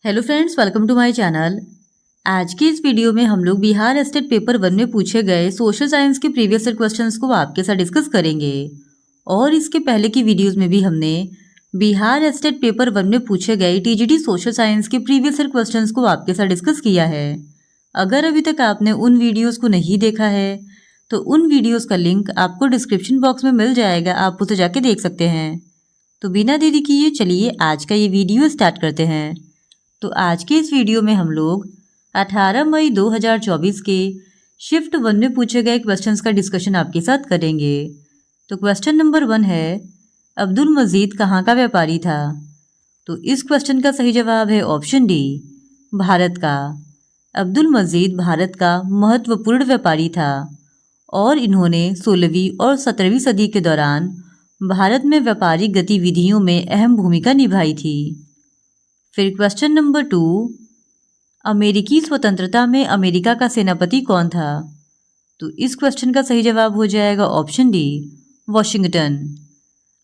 Hello friends, welcome to my channel. आज की इस वीडियो में हम लोग बिहार स्टेट पेपर 1 में पूछे गए सोशल साइंस के प्रीवियस ईयर क्वेश्चंस को आपके साथ डिस्कस करेंगे। और इसके पहले की वीडियोस में भी हमने बिहार स्टेट पेपर 1 में पूछे गए टीजीटी सोशल साइंस के प्रीवियस ईयर क्वेश्चंस को आपके साथ डिस्कस किया है। अगर अभी तक आपने उन वीडियोज़ को नहीं देखा है तो उन वीडियोज़ का लिंक आपको डिस्क्रिप्शन बॉक्स में मिल जाएगा, आप उसे जाके देख सकते हैं। तो बिना देरी किए चलिए आज का ये वीडियो स्टार्ट करते हैं। तो आज के इस वीडियो में हम लोग 18 मई 2024 के शिफ्ट 1 में पूछे गए क्वेश्चंस का डिस्कशन आपके साथ करेंगे। तो क्वेश्चन नंबर 1 है, अब्दुल मजीद कहाँ का व्यापारी था? तो इस क्वेश्चन का सही जवाब है ऑप्शन डी, भारत का। अब्दुल मजीद भारत का महत्वपूर्ण व्यापारी था और इन्होंने 16वीं और 17वीं सदी के दौरान भारत में व्यापारिक गतिविधियों में अहम भूमिका निभाई थी। फिर क्वेश्चन नंबर 2, अमेरिकी स्वतंत्रता में अमेरिका का सेनापति कौन था? तो इस क्वेश्चन का सही जवाब हो जाएगा ऑप्शन डी, वॉशिंगटन।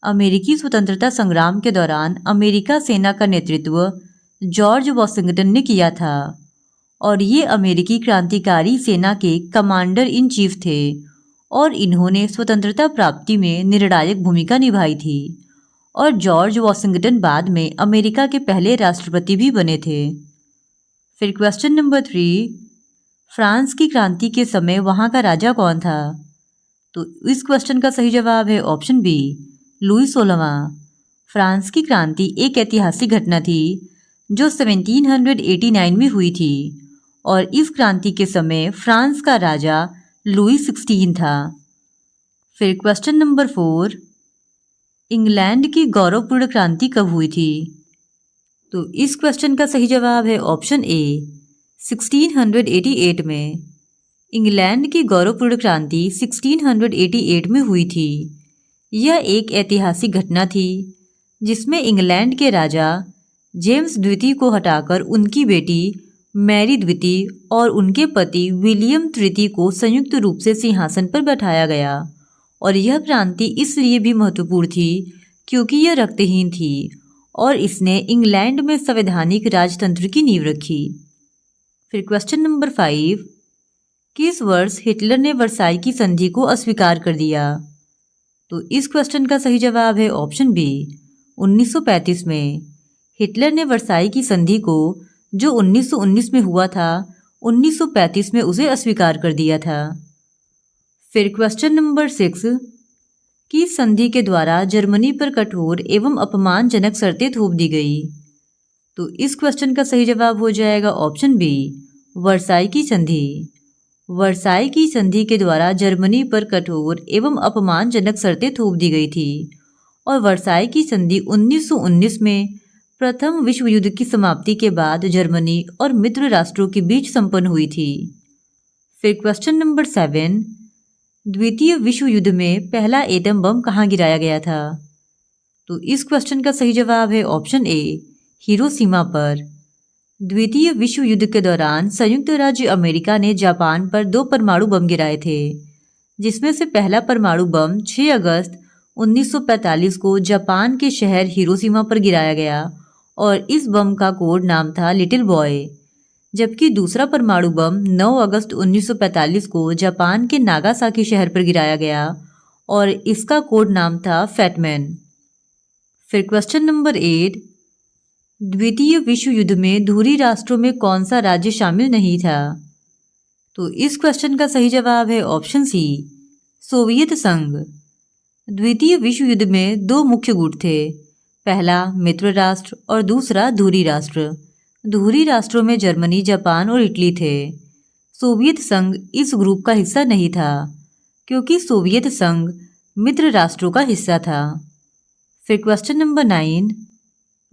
अमेरिकी स्वतंत्रता संग्राम के दौरान अमेरिका सेना का नेतृत्व जॉर्ज वॉशिंगटन ने किया था और ये अमेरिकी क्रांतिकारी सेना के कमांडर इन चीफ थे और इन्होंने स्वतंत्रता प्राप्ति में निर्णायक भूमिका निभाई थी। और जॉर्ज वॉशिंगटन बाद में अमेरिका के पहले राष्ट्रपति भी बने थे। फिर क्वेश्चन नंबर 3, फ्रांस की क्रांति के समय वहाँ का राजा कौन था? तो इस क्वेश्चन का सही जवाब है ऑप्शन बी, लुई 16वां। फ्रांस की क्रांति एक ऐतिहासिक घटना थी जो 1789 में हुई थी और इस क्रांति के समय फ्रांस का राजा लुई 16 था। फिर क्वेश्चन नंबर 4, इंग्लैंड की गौरवपूर्ण क्रांति कब हुई थी? तो इस क्वेश्चन का सही जवाब है ऑप्शन ए, 1688 में। इंग्लैंड की गौरवपूर्ण क्रांति 1688 में हुई थी। यह एक ऐतिहासिक घटना थी जिसमें इंग्लैंड के राजा जेम्स द्वितीय को हटाकर उनकी बेटी मैरी द्वितीय और उनके पति विलियम तृतीय को संयुक्त रूप से सिंहासन पर बैठाया गया। और यह क्रांति इसलिए भी महत्वपूर्ण थी क्योंकि यह रक्तहीन थी और इसने इंग्लैंड में संवैधानिक राजतंत्र की नींव रखी। फिर क्वेश्चन नंबर 5, किस वर्ष हिटलर ने वर्साई की संधि को अस्वीकार कर दिया? तो इस क्वेश्चन का सही जवाब है ऑप्शन बी, 1935 में। हिटलर ने वर्साई की संधि को, जो 1919 में हुआ था, 1935 में उसे अस्वीकार कर दिया था। फिर क्वेश्चन नंबर 6, किस संधि के द्वारा जर्मनी पर कठोर एवं अपमानजनक शर्तें थोप दी गई? तो इस क्वेश्चन का सही जवाब हो जाएगा ऑप्शन बी, वर्साई की संधि। वर्साई की संधि के द्वारा जर्मनी पर कठोर एवं अपमानजनक शर्तें थोप दी गई थी और वर्साई की संधि 1919 में प्रथम विश्व युद्ध की समाप्ति के बाद जर्मनी और मित्र राष्ट्रों के बीच संपन्न हुई थी। फिर क्वेश्चन नंबर 7, द्वितीय विश्व युद्ध में पहला एटम बम कहाँ गिराया गया था? तो इस क्वेश्चन का सही जवाब है ऑप्शन ए, हिरोशिमा पर। द्वितीय विश्व युद्ध के दौरान संयुक्त राज्य अमेरिका ने जापान पर 2 परमाणु बम गिराए थे, जिसमें से पहला परमाणु बम 6 अगस्त 1945 को जापान के शहर हिरोशिमा पर गिराया गया और इस बम का कोड नाम था लिटिल बॉय। जबकि दूसरा परमाणु बम 9 अगस्त 1945 को जापान के नागासाकी शहर पर गिराया गया और इसका कोड नाम था फैटमैन। फिर क्वेश्चन नंबर 8, द्वितीय विश्व युद्ध में धुरी राष्ट्रों में कौन सा राज्य शामिल नहीं था? तो इस क्वेश्चन का सही जवाब है ऑप्शन सी, सोवियत संघ। द्वितीय विश्व युद्ध में 2 मुख्य गुट थे, पहला मित्र राष्ट्र और दूसरा धुरी राष्ट्र। धुरी राष्ट्रों में जर्मनी, जापान और इटली थे। सोवियत संघ इस ग्रुप का हिस्सा नहीं था क्योंकि सोवियत संघ मित्र राष्ट्रों का हिस्सा था। फिर क्वेश्चन नंबर 9,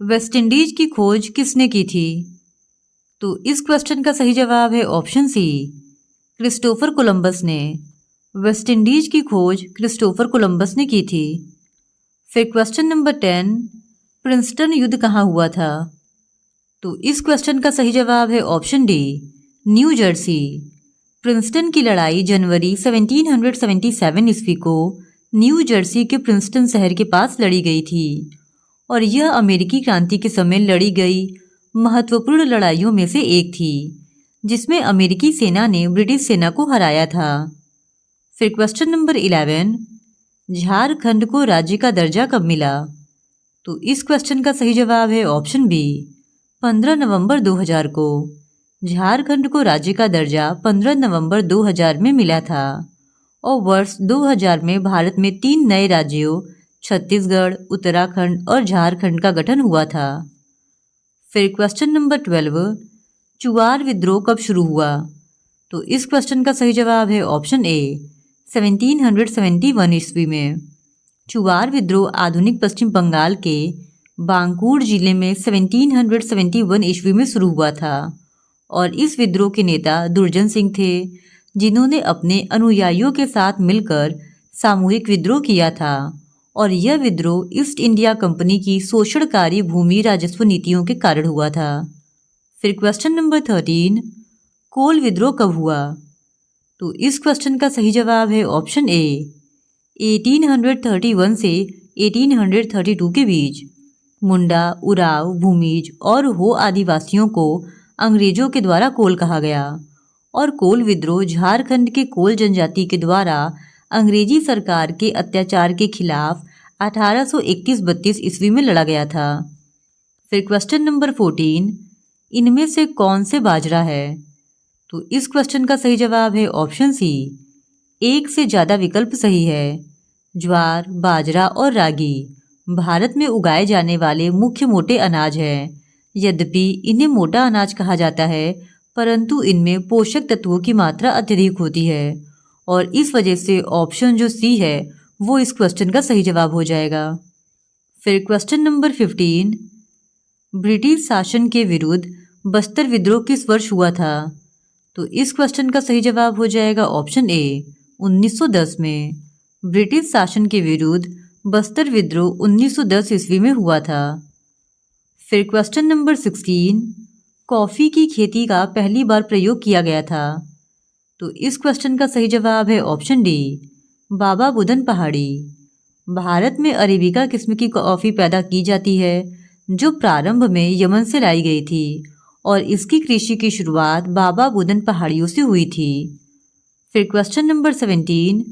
वेस्ट इंडीज की खोज किसने की थी? तो इस क्वेश्चन का सही जवाब है ऑप्शन सी, क्रिस्टोफर कोलंबस ने। वेस्ट इंडीज की खोज क्रिस्टोफर कोलंबस ने की थी। फिर क्वेश्चन नंबर 10, प्रिंसटन युद्ध कहाँ हुआ था? तो इस क्वेश्चन का सही जवाब है option D, new Jersey. Princeton की लड़ाई जनवरी 1777 ईस्वी को न्यू जर्सी के प्रिंसटन शहर के पास लड़ी गई थी और यह अमेरिकी क्रांति के समय लड़ी गई महत्वपूर्ण लड़ाइयों में से एक थी, जिसमें अमेरिकी सेना ने ब्रिटिश सेना को हराया था। फिर क्वेश्चन नंबर 11, झारखंड को राज्य का दर्जा कब मिला? तो इस क्वेश्चन का सही जवाब है ऑप्शन बी, 15 नवंबर 2000 को। झारखंड को राज्य का दर्जा 15 नवंबर 2000 में मिला था और वर्ष 2000 में भारत में 3 नए राज्यों छत्तीसगढ़, उत्तराखंड और झारखंड का गठन हुआ था। फिर क्वेश्चन नंबर 12, चुआर विद्रोह कब शुरू हुआ? तो इस क्वेश्चन का सही जवाब है ऑप्शन ए, 1771 ईस्वी में। चुआर विद्रोह आधुनिक पश्चिम बंगाल के बांकुर जिले में 1771 ईस्वी में शुरू हुआ था और इस विद्रोह के नेता दुर्जन सिंह थे, जिन्होंने अपने अनुयायियों के साथ मिलकर सामूहिक विद्रोह किया था और यह विद्रोह ईस्ट इंडिया कंपनी की शोषणकारी भूमि राजस्व नीतियों के कारण हुआ था। फिर क्वेश्चन नंबर 13, कोल विद्रोह कब हुआ? तो इस क्वेश्चन का सही जवाब है ऑप्शन ए, 1831 से 1832 के बीच। मुंडा, उराव, भूमिज और हो आदिवासियों को अंग्रेजों के द्वारा कोल कहा गया और कोल विद्रोह झारखंड के कोल जनजाति के द्वारा अंग्रेजी सरकार के अत्याचार के खिलाफ 1831-32 ईस्वी में लड़ा गया था। फिर क्वेश्चन नंबर 14, इनमें से कौन से बाजरा है? तो इस क्वेश्चन का सही जवाब है ऑप्शन सी, एक से ज़्यादा विकल्प सही है। ज्वार, बाजरा और रागी भारत में उगाए जाने वाले मुख्य मोटे अनाज हैं। यद्यपि इन्हें मोटा अनाज कहा जाता है, परंतु इनमें पोषक तत्वों की मात्रा अत्यधिक होती है और इस वजह से ऑप्शन जो सी है वो इस क्वेश्चन का सही जवाब हो जाएगा। फिर क्वेश्चन नंबर 15, ब्रिटिश शासन के विरुद्ध बस्तर विद्रोह किस वर्ष हुआ था? तो इस क्वेश्चन का सही जवाब हो जाएगा ऑप्शन ए, 1910 में। ब्रिटिश शासन के विरुद्ध बस्तर विद्रोह 1910 ईस्वी में हुआ था। फिर क्वेश्चन नंबर 16, कॉफ़ी की खेती का पहली बार प्रयोग किया गया था। तो इस क्वेश्चन का सही जवाब है ऑप्शन डी, बाबा बुदन पहाड़ी। भारत में अरेबिका किस्म की कॉफ़ी पैदा की जाती है, जो प्रारंभ में यमन से लाई गई थी और इसकी कृषि की शुरुआत बाबा बुदन पहाड़ियों से हुई थी। फिर क्वेश्चन नंबर 17,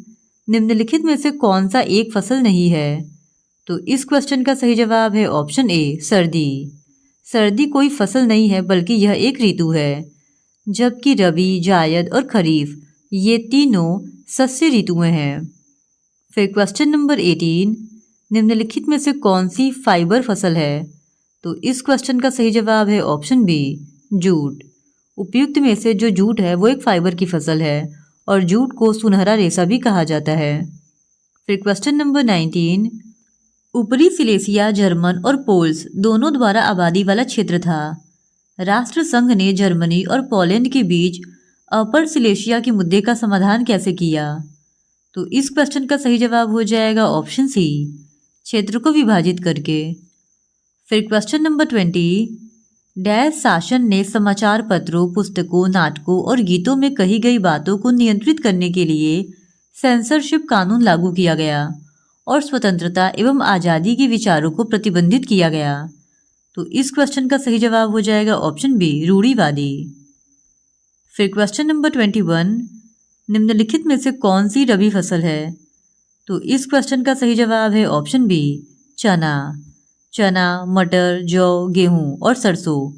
निम्नलिखित में से कौन सा एक फसल नहीं है? तो इस क्वेश्चन का सही जवाब है ऑप्शन ए, सर्दी। सर्दी कोई फसल नहीं है बल्कि यह एक ऋतु है, जबकि रबी, जायद और खरीफ ये तीनों शस्य ऋतुएं हैं। फिर क्वेश्चन नंबर 18, निम्नलिखित में से कौन सी फाइबर फसल है? तो इस क्वेश्चन का सही जवाब है ऑप्शन बी, जूट। उपयुक्त में से जो जूट है वो एक फाइबर की फसल है और जूट को सुनहरा रेशा भी कहा जाता है। फिर क्वेश्चन नंबर 19, ऊपरी सिलेसिया जर्मन और पोल्स दोनों द्वारा आबादी वाला क्षेत्र था। राष्ट्र संघ ने जर्मनी और पोलैंड के बीच अपर सिलेसिया के मुद्दे का समाधान कैसे किया? तो इस क्वेश्चन का सही जवाब हो जाएगा ऑप्शन सी, क्षेत्र को विभाजित करके। फिर क्वेश्चन नंबर 20, डैश शासन ने समाचार पत्रों, पुस्तकों, नाटकों और गीतों में कही गई बातों को नियंत्रित करने के लिए सेंसरशिप कानून लागू किया गया और स्वतंत्रता एवं आज़ादी के विचारों को प्रतिबंधित किया गया। तो इस क्वेश्चन का सही जवाब हो जाएगा ऑप्शन बी, रूढ़िवादी। फिर क्वेश्चन नंबर 21, निम्नलिखित में से कौन सी रबी फसल है? तो इस क्वेश्चन का सही जवाब है ऑप्शन बी, चना। चना, मटर, जौ, गेहूं और सरसों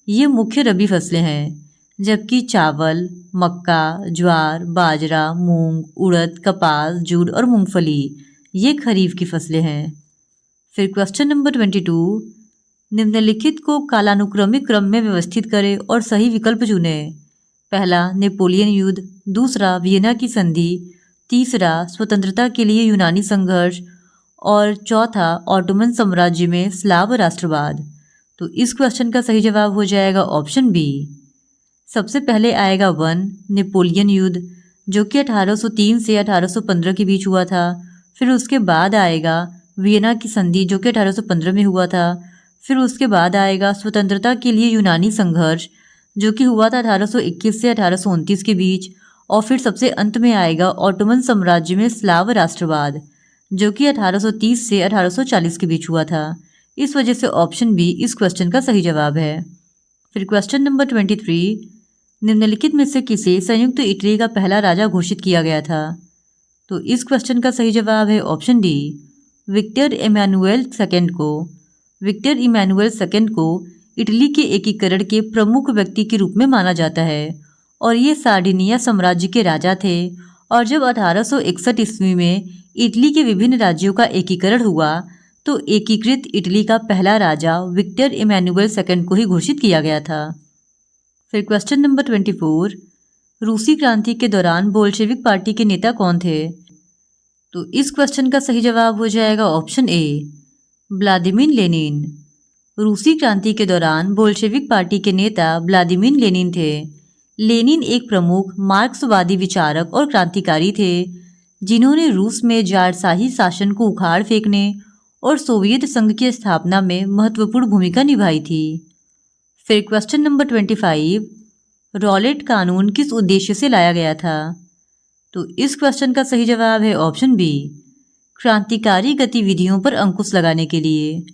ये मुख्य रबी फसलें हैं, जबकि चावल, मक्का, ज्वार, बाजरा, मूंग, उड़द, कपास, जूट और मूंगफली ये खरीफ की फसलें हैं। फिर क्वेश्चन नंबर 22, निम्नलिखित को कालानुक्रमिक क्रम में व्यवस्थित करें और सही विकल्प चुनें। पहला, नेपोलियन युद्ध। दूसरा, वियना की संधि। तीसरा, स्वतंत्रता के लिए यूनानी संघर्ष और चौथा, ऑटोमन साम्राज्य में स्लाव राष्ट्रवाद। तो इस क्वेश्चन का सही जवाब हो जाएगा ऑप्शन बी। सबसे पहले आएगा 1, नेपोलियन युद्ध, जो कि 1803 से 1815 के बीच हुआ था। फिर उसके बाद आएगा वियना की संधि, जो कि 1815 में हुआ था। फिर उसके बाद आएगा स्वतंत्रता के लिए यूनानी संघर्ष, जो कि हुआ था 1821 से 1829 के बीच। और फिर सबसे अंत में आएगा ऑटोमन साम्राज्य में स्लाव राष्ट्रवाद, जो कि 1830 से 1840 के बीच हुआ था। इस वजह से ऑप्शन बी इस क्वेश्चन का सही जवाब है। फिर क्वेश्चन नंबर 23, निम्नलिखित में से किसे संयुक्त इटली का पहला राजा घोषित किया गया था? तो इस क्वेश्चन का सही जवाब है option D, Victor Emmanuel second को। विक्टर इमैनुएल सेकंड को इटली के एकीकरण के प्रमुख व्यक्ति के रूप में माना जाता है और ये सार्डिनिया साम्राज्य के राजा थे। और जब 1861 ईस्वी में इटली के विभिन्न राज्यों का एकीकरण हुआ तो एकीकृत इटली का पहला राजा विक्टर इमैनुएल सेकंड को ही घोषित किया गया था। फिर क्वेश्चन नंबर 24, रूसी क्रांति के दौरान बोल्शेविक पार्टी के नेता कौन थे? तो इस क्वेश्चन का सही जवाब हो जाएगा ऑप्शन ए, व्लादिमीर लेनिन। रूसी क्रांति के दौरान बोल्शेविक पार्टी के नेता व्लादिमीर लेनिन थे। लेनिन एक प्रमुख मार्क्सवादी विचारक और क्रांतिकारी थे जिन्होंने रूस में जारशाही शासन को उखाड़ फेंकने और सोवियत संघ की स्थापना में महत्वपूर्ण भूमिका निभाई थी। फिर क्वेश्चन नंबर 25, रॉलेट कानून किस उद्देश्य से लाया गया था? तो इस क्वेश्चन का सही जवाब है ऑप्शन बी, क्रांतिकारी गतिविधियों पर अंकुश लगाने के लिए।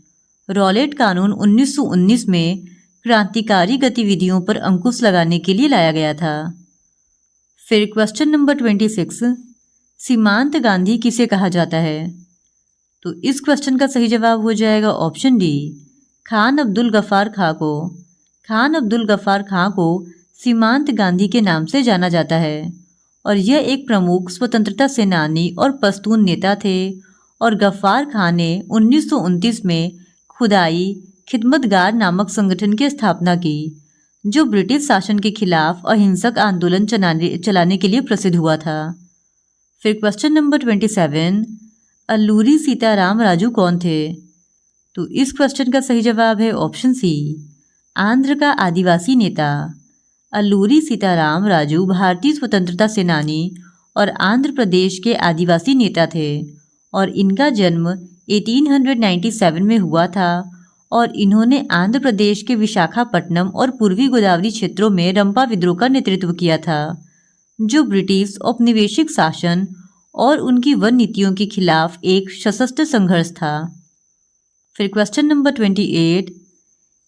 रॉलेट कानून 1919 में क्रांतिकारी गतिविधियों पर अंकुश लगाने के लिए लाया गया था। फिर क्वेश्चन नंबर 26, सीमांत गांधी किसे कहा जाता है? तो इस क्वेश्चन का सही जवाब हो जाएगा ऑप्शन डी, खान अब्दुल गफ्फार खां को। खान अब्दुल गफ्फार खां को सीमांत गांधी के नाम से जाना जाता है और यह एक प्रमुख स्वतंत्रता सेनानी और पश्तून नेता थे। और गफ्फार खां ने 1929 में खुदाई खिदमतगार नामक संगठन की स्थापना की जो ब्रिटिश शासन के खिलाफ अहिंसक आंदोलन चलाने के लिए प्रसिद्ध हुआ था। फिर क्वेश्चन नंबर 27, अल्लूरी सीताराम राजू कौन थे? तो इस क्वेश्चन का सही जवाब है ऑप्शन सी, आंध्र का आदिवासी नेता। अल्लूरी सीताराम राजू भारतीय स्वतंत्रता सेनानी और आंध्र प्रदेश के आदिवासी नेता थे और इनका जन्म 1897 में हुआ था और इन्होंने आंध्र प्रदेश के विशाखापट्टनम और पूर्वी गोदावरी क्षेत्रों में रंपा विद्रोह का नेतृत्व किया था जो ब्रिटिश औपनिवेशिक शासन और उनकी वन नीतियों के खिलाफ एक सशस्त्र संघर्ष था। फिर क्वेश्चन नंबर 28,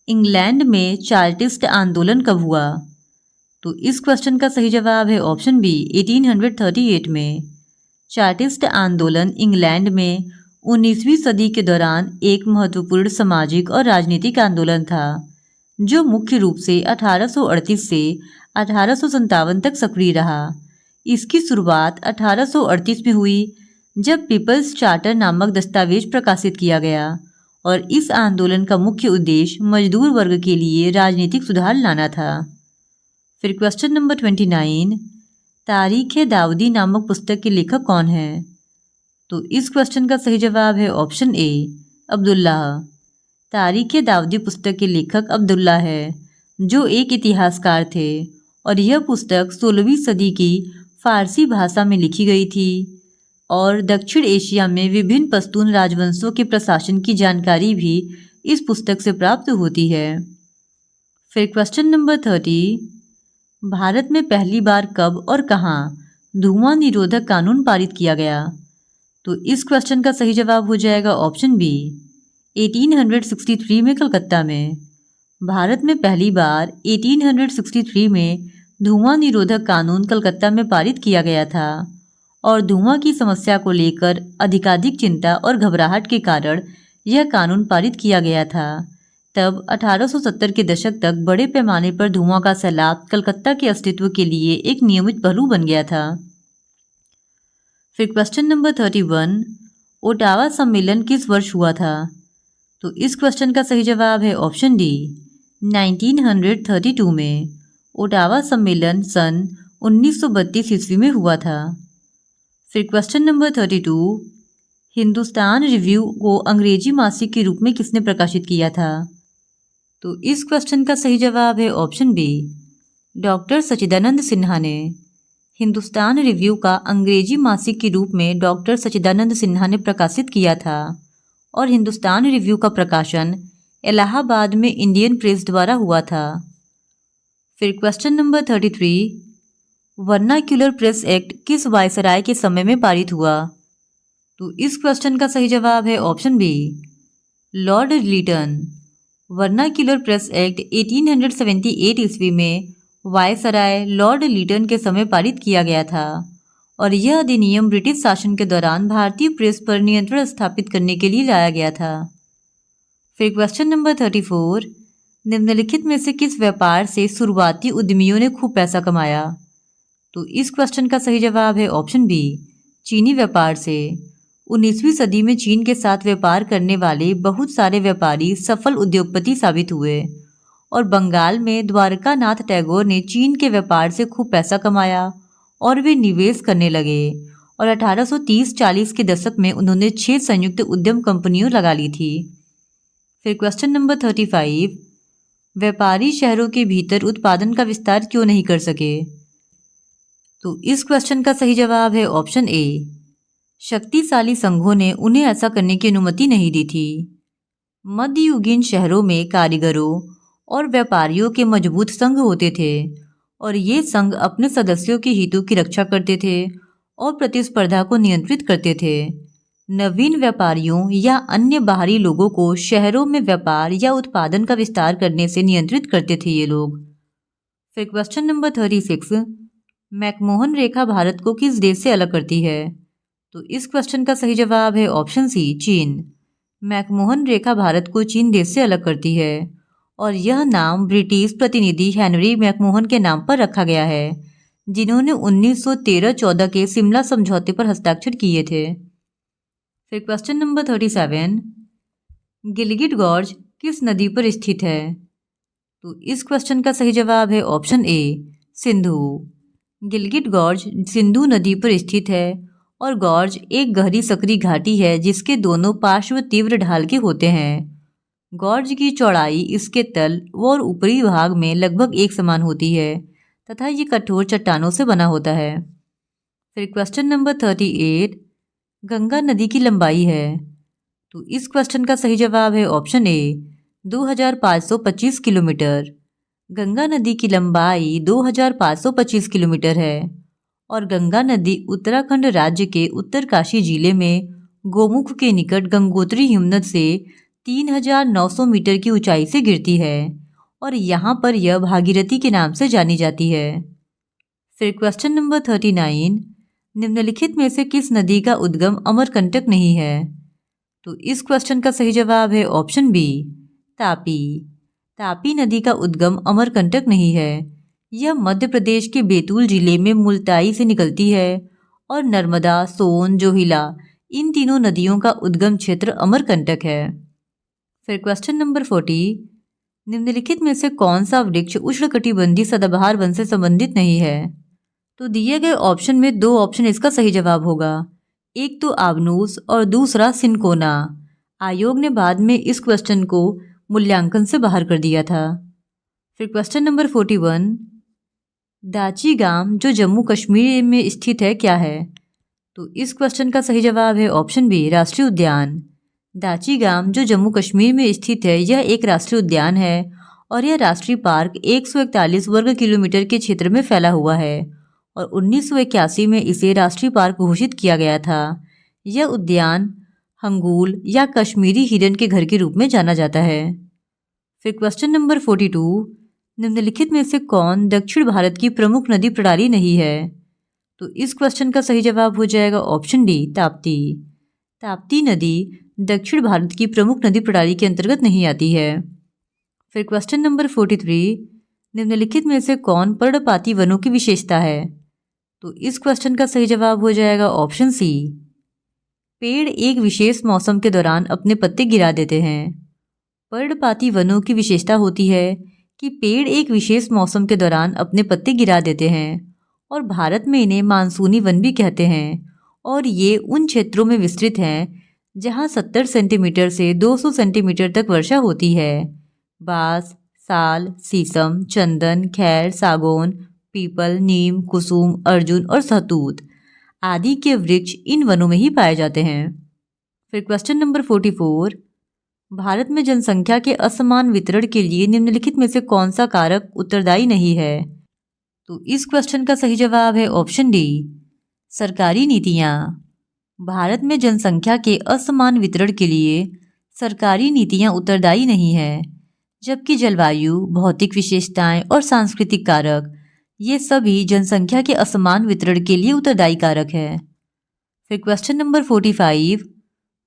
इंग्लैंड में चार्टिस्ट आंदोलन कब हुआ? तो इस क्वेश्चन का सही जवाब है ऑप्शन बी, 1838 में। चार्टिस्ट आंदोलन इंग्लैंड में 19वीं सदी के दौरान एक महत्वपूर्ण सामाजिक और राजनीतिक आंदोलन था जो मुख्य रूप से 1838 से 1857 तक सक्रिय रहा। इसकी शुरुआत 1838 में हुई जब पीपल्स चार्टर नामक दस्तावेज प्रकाशित किया गया और इस आंदोलन का मुख्य उद्देश्य मजदूर वर्ग के लिए राजनीतिक सुधार लाना था। फिर क्वेश्चन नंबर 29, तारीख-ए-दाऊदी नामक पुस्तक के लेखक कौन है? तो इस क्वेश्चन का सही जवाब है ऑप्शन ए, अब्दुल्लाह। तारीख-ए-दाऊदी पुस्तक के लेखक अब्दुल्लाह है जो एक इतिहासकार थे और यह पुस्तक 16वीं सदी की फारसी भाषा में लिखी गई थी और दक्षिण एशिया में विभिन्न पश्तून राजवंशों के प्रशासन की जानकारी भी इस पुस्तक से प्राप्त होती है। फिर क्वेश्चन नंबर 30, भारत में पहली बार कब और कहाँ धुआं निरोधक कानून पारित किया गया? तो इस क्वेश्चन का सही जवाब हो जाएगा ऑप्शन बी, 1863 में कलकत्ता में। भारत में पहली बार 1863 में धुआं निरोधक कानून कलकत्ता में पारित किया गया था और धुआं की समस्या को लेकर अधिकाधिक चिंता और घबराहट के कारण यह कानून पारित किया गया था। तब 1870 के दशक तक बड़े पैमाने पर धुआं का सैलाब कलकत्ता के अस्तित्व के लिए एक नियमित पहलू बन गया था। फिर क्वेश्चन नंबर 31, ओटावा सम्मेलन किस वर्ष हुआ था? तो इस क्वेश्चन का सही जवाब है ऑप्शन डी, 1932 में। ओटावा सम्मेलन सन 1932 ईस्वी में हुआ था। फिर क्वेश्चन नंबर 32, हिंदुस्तान रिव्यू को अंग्रेजी मासिक के रूप में किसने प्रकाशित किया था? तो इस क्वेश्चन का सही जवाब है ऑप्शन बी, डॉक्टर सच्चिदानंद सिन्हा ने। हिंदुस्तान रिव्यू का अंग्रेजी मासिक के रूप में डॉक्टर सच्चिदानंद सिन्हा ने प्रकाशित किया था और हिंदुस्तान रिव्यू का प्रकाशन इलाहाबाद में इंडियन प्रेस द्वारा हुआ था। फिर question number 33, vernacular press act किस वायसराय के समय में पारित हुआ? तो इस क्वेश्चन का सही जवाब है option B, Lord Lytton. Vernacular press act 1878 ईस्वी में वायसराय लॉर्ड लीटन के समय पारित किया गया था और यह अधिनियम ब्रिटिश शासन के दौरान भारतीय प्रेस पर नियंत्रण स्थापित करने के लिए लाया गया था। फिर क्वेश्चन नंबर 34, निम्नलिखित में से किस व्यापार से शुरुआती उद्यमियों ने खूब पैसा कमाया? तो इस क्वेश्चन का सही जवाब है ऑप्शन बी, चीनी व्यापार से। 19वीं सदी में चीन के साथ व्यापार करने वाले बहुत सारे व्यापारी सफल उद्योगपति साबित हुए और बंगाल में द्वारका नाथ टैगोर ने चीन के व्यापार से खूब पैसा कमाया और वे निवेश करने लगे और 1830-40 के दशक में उन्होंने 6 संयुक्त उद्यम कंपनियों लगा ली थी। फिर क्वेश्चन नंबर 35, व्यापारी शहरों के भीतर उत्पादन का विस्तार क्यों नहीं कर सके? तो इस क्वेश्चन का सही जवाब है ऑप्शन ए, शक्तिशाली संघों ने उन्हें ऐसा करने की अनुमति नहीं दी थी। मध्ययुगीन शहरों में कारीगरों और व्यापारियों के मजबूत संघ होते थे और ये संघ अपने सदस्यों के हितों की रक्षा करते थे और प्रतिस्पर्धा को नियंत्रित करते थे। नवीन व्यापारियों या अन्य बाहरी लोगों को शहरों में व्यापार या उत्पादन का विस्तार करने से नियंत्रित करते थे ये लोग। फिर क्वेश्चन नंबर 36, मैकमोहन रेखा भारत को किस देश से अलग करती है? तो इस क्वेश्चन का सही जवाब है ऑप्शन सी, चीन। मैकमोहन रेखा भारत को चीन देश से अलग करती है और यह नाम ब्रिटिश प्रतिनिधि हेनरी मैकमोहन के नाम पर रखा गया है, जिन्होंने 1913-14 के शिमला समझौते पर हस्ताक्षर किए थे। फिर क्वेश्चन नंबर 37, गिलगिट गॉर्ज किस नदी पर स्थित है? तो इस क्वेश्चन का सही जवाब है option A, Sindhu. Gilgit gorge Sindhu नदी पर स्थित है और गॉर्ज एक गहरी सकरी घाटी है जिसके दोनों पार्श्व तीव्र ढाल के होते हैं। गॉर्ज की चौड़ाई इसके तल और ऊपरी भाग में लगभग एक समान होती है तथा ये कठोर चट्टानों से बना होता है। फिर क्वेश्चन नंबर 38, गंगा नदी की लंबाई है? तो इस क्वेश्चन का सही जवाब है ऑप्शन ए, 2525 किलोमीटर। गंगा नदी की लंबाई 2525 किलोमीटर है और गंगा नदी उत्तराखंड राज्य के उत्तरकाशी जिले में गोमुख के निकट गंगोत्री हिमनद से 3900 मीटर की ऊंचाई से गिरती है और यहाँ पर यह भागीरथी के नाम से जानी जाती है। फिर क्वेश्चन नंबर 39, निम्नलिखित में से किस नदी का उद्गम अमरकंटक नहीं है? तो इस क्वेश्चन का सही जवाब है ऑप्शन बी, तापी। तापी नदी का उद्गम अमरकंटक नहीं है। यह मध्य प्रदेश के बैतूल जिले में मुल्ताई से निकलती है और नर्मदा, सोन, जोहिला इन तीनों नदियों का उद्गम क्षेत्र अमरकंटक है। फिर क्वेश्चन नंबर 40, निम्नलिखित में से कौन सा वृक्ष उष्णकटिबंधीय सदाबहार वन से संबंधित नहीं है? तो दिए गए ऑप्शन में 2 ऑप्शन इसका सही जवाब होगा, एक तो आबनूस और दूसरा सिनकोना। आयोग ने बाद में इस क्वेश्चन को मूल्यांकन से बाहर कर दिया था। फिर क्वेश्चन नंबर 41, दाची गाम जो जम्मू कश्मीर में स्थित है क्या है? तो इस क्वेश्चन का सही जवाब है ऑप्शन बी, राष्ट्रीय उद्यान। दाची गाम जो जम्मू कश्मीर में स्थित है यह एक राष्ट्रीय उद्यान है और यह राष्ट्रीय पार्क 141 वर्ग किलोमीटर के क्षेत्र में फैला हुआ है और 1981 में इसे राष्ट्रीय पार्क घोषित किया गया था। यह उद्यान हंगूल या कश्मीरी हिरन के घर के रूप में जाना जाता है। फिर क्वेश्चन नंबर 42, निम्नलिखित में से कौन दक्षिण भारत की प्रमुख नदी प्रणाली नहीं है? तो इस क्वेश्चन का सही जवाब हो जाएगा ऑप्शन डी, ताप्ती। ताप्ती नदी दक्षिण भारत की प्रमुख नदी प्रणाली के अंतर्गत नहीं आती है। फिर क्वेश्चन नंबर 43, निम्नलिखित में से कौन पर्णपाती वनों की विशेषता है? तो इस क्वेश्चन का सही जवाब हो जाएगा ऑप्शन सी, पेड़ एक विशेष मौसम के दौरान अपने पत्ते गिरा देते हैं। पर्णपाती वनों की विशेषता होती है कि पेड़ एक विशेष मौसम के दौरान अपने पत्ते गिरा देते हैं और भारत में इन्हें मानसूनी वन भी कहते हैं और ये उन क्षेत्रों में विस्तृत हैं जहां 70 सेंटीमीटर से 200 सेंटीमीटर तक वर्षा होती है। बांस, साल, शीशम, चंदन, खैर, सागौन, पीपल, नीम, कुसुम, अर्जुन और सहतूत आदि के वृक्ष इन वनों में ही पाए जाते हैं। फिर क्वेश्चन नंबर 44, भारत में जनसंख्या के असमान वितरण के लिए निम्नलिखित में से कौन सा कारक उत्तरदायी नहीं है? तो इस क्वेश्चन का सही जवाब है ऑप्शन डी, सरकारी नीतियाँ। भारत में जनसंख्या के असमान वितरण के लिए सरकारी नीतियाँ उत्तरदायी नहीं है। जबकि जलवायु, भौतिक विशेषताएं और सांस्कृतिक कारक ये सभी जनसंख्या के असमान वितरण के लिए उत्तरदायी कारक है। फिर क्वेश्चन नंबर 45,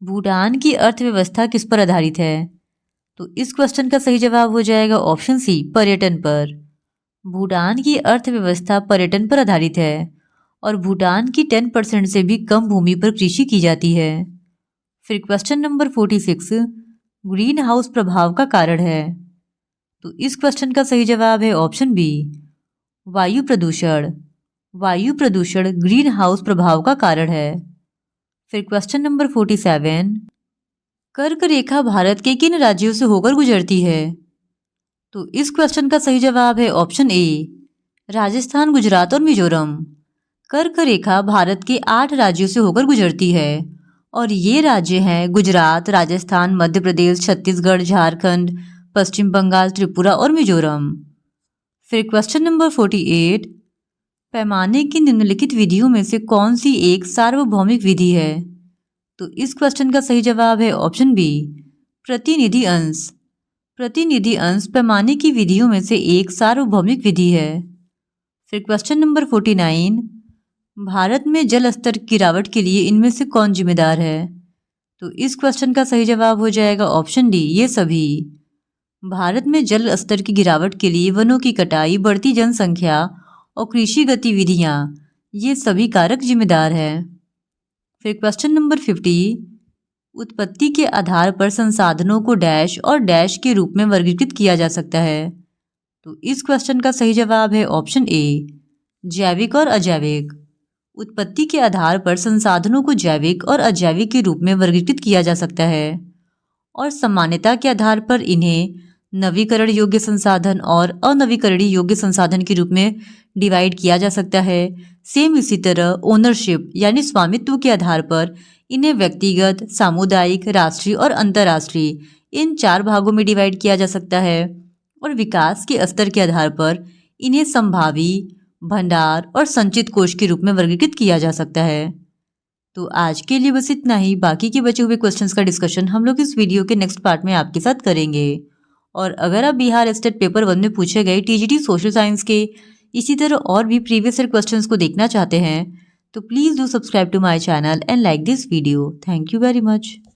भूटान की अर्थव्यवस्था किस पर आधारित है? तो इस क्वेश्चन का सही जवाब हो जाएगा ऑप्शन सी, पर्यटन पर। भूटान की अर्थव्यवस्था पर्यटन पर आधारित है और भूटान की 10% से भी कम भूमि पर कृषि की जाती है। फिर क्वेश्चन नंबर 46, ग्रीन हाउस प्रभाव का कारण है। तो इस क्वेश्चन का सही जवाब है ऑप्शन बी, वायु प्रदूषण। वायु प्रदूषण ग्रीन हाउस प्रभाव का कारण है। फिर क्वेश्चन नंबर 47, कर्क रेखा भारत के किन राज्यों से होकर गुजरती है? तो इस क्वेश्चन का सही जवाब है ऑप्शन ए, राजस्थान, गुजरात और मिजोरम। कर्क रेखा भारत के 8 राज्यों से होकर गुजरती है और ये राज्य हैं गुजरात, राजस्थान, मध्य प्रदेश, छत्तीसगढ़, झारखंड, पश्चिम बंगाल, त्रिपुरा और मिजोरम। फिर क्वेश्चन नंबर 48, पैमाने की निम्नलिखित विधियों में से कौन सी एक सार्वभौमिक विधि है? तो इस क्वेश्चन का सही जवाब है ऑप्शन बी, प्रतिनिधि अंश। प्रतिनिधि अंश पैमाने की विधियों में से एक सार्वभौमिक विधि है। फिर क्वेश्चन नंबर 49, भारत में जल स्तर गिरावट के लिए इनमें से कौन जिम्मेदार है? तो इस क्वेश्चन का सही जवाब हो जाएगा ऑप्शन डी, ये सभी। भारत में जल स्तर की गिरावट के लिए वनों की कटाई, बढ़ती जनसंख्या और कृषि गतिविधियां ये सभी कारक जिम्मेदार है। फिर क्वेश्चन नंबर 50, उत्पत्ति के आधार पर संसाधनों को डैश और डैश के रूप में वर्गीकृत किया जा सकता है। तो इस क्वेश्चन का सही जवाब है ऑप्शन ए, जैविक और अजैविक। उत्पत्ति के आधार पर संसाधनों को जैविक और अजैविक के रूप में वर्गीकृत किया जा सकता है और सामान्यता के आधार पर इन्हें नवीकरण योग्य संसाधन और अनवीकरणीय योग्य संसाधन के रूप में डिवाइड किया जा सकता है। सेम इसी तरह ओनरशिप यानी स्वामित्व के आधार पर इन्हें व्यक्तिगत, सामुदायिक, राष्ट्रीय और अंतर्राष्ट्रीय इन 4 भागों में डिवाइड किया जा सकता है और विकास के स्तर के आधार पर इन्हें संभावी, भंडार और संचित कोष के रूप में वर्गीकृत किया जा सकता है। तो आज के लिए बस इतना ही। बाकी के बचे हुए क्वेश्चंस का डिस्कशन हम लोग इस वीडियो के नेक्स्ट पार्ट में आपके साथ करेंगे। और अगर आप बिहार स्टेट पेपर 1 में पूछे गए टीजीटी सोशल साइंस के इसी तरह और भी प्रीवियस ईयर क्वेश्चंस को देखना चाहते हैं तो please do subscribe to my channel and like this video. Thank you very much.